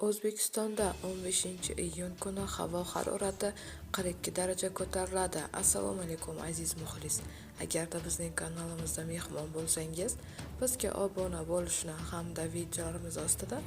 O'zbekistonda 15-iyun kuni havo harorati 42 daraja ko'tariladi. Assalomu alaykum aziz muxlis. Agarda bizning kanalimizda mehmon bo'lsangiz, bizga obuna bo'lishni hamda videolarimiz ostida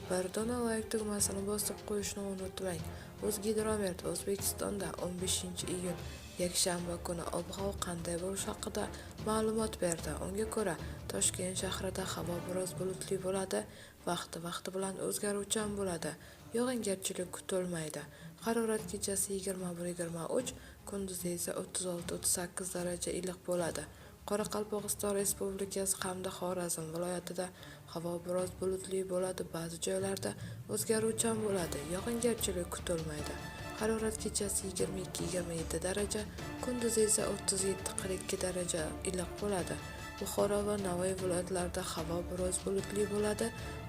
bir dona like tugmasini bosib qo'yishni unutmang. O'zgidromet O'zbekistonda 15-iyun yakshanba kuni ob-havo qanday bo'lishi haqida ma'lumot berdi. Unga ko'ra, Toshkent shahrida havo biroz bulutli bo'ladi, vaqti bilan o'zgaruvchan bo'ladi. Yog'ingarchilik kutilmaydi. Harorat kechasi 21-23, kunduzi esa 36-38 daraja iliq bo'ladi. Qoraqalpog'iston Respublikasi hamda Xorazm viloyatida havo biroz bulutli bo'ladi, ba'zi joylarda o'zgaruvchan bo'ladi. Yog'ingarchilik kutilmaydi. Harorat kechasi 22-27 daraja, kunduzi esa 37-42 daraja iliq bo'ladi. Buxoro va Navoiy viloyatlarida havo biroz bulutli bo'ladi,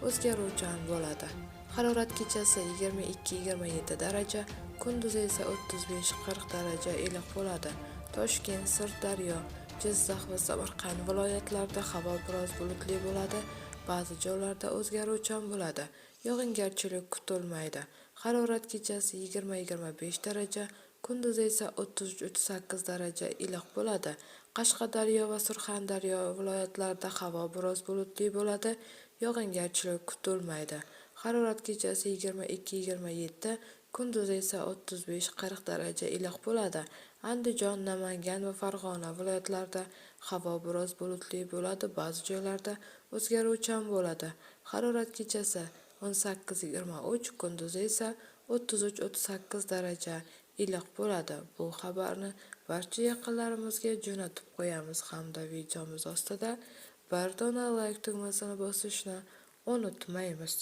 o'zgaruvchan bo'ladi. Harorat kechasi 22-27 daraja, kunduzi esa 35-40 daraja iliq bo'ladi. Toshkent, Sirdaryo, Jizzax va Samarqand viloyatlarida havo biroz bulutli bo'ladi, ba'zi joylarda o'zgaruvchan bo'ladi. Yog'ingarchilik kutilmaydi. Harorat kechasi 20-25 daraja, kunduzi esa 33-38 daraja iliq bo'ladi. Qashqadaryo va Surxondaryo viloyatlarida havo biroz bulutli bo'ladi, yog'ingarchilik kutilmaydi. Harorat kechasi 22-27, kunduzi esa 35-40 daraja iliq bo'ladi. Andijon, Namangan va Farg'ona viloyatlarida havo biroz bulutli bo'ladi, ba'zi joylarda o'zgaruvchan bo'ladi. Harorat kechasi 18-23, kunduzi esa 33-38 daraja iliq bo'ladi. Bu xabarni barcha yaqinlarimizga jo'natib qo'yamiz hamda videomiz ostida bir dona like tugmasini bosishni unutmaymiz.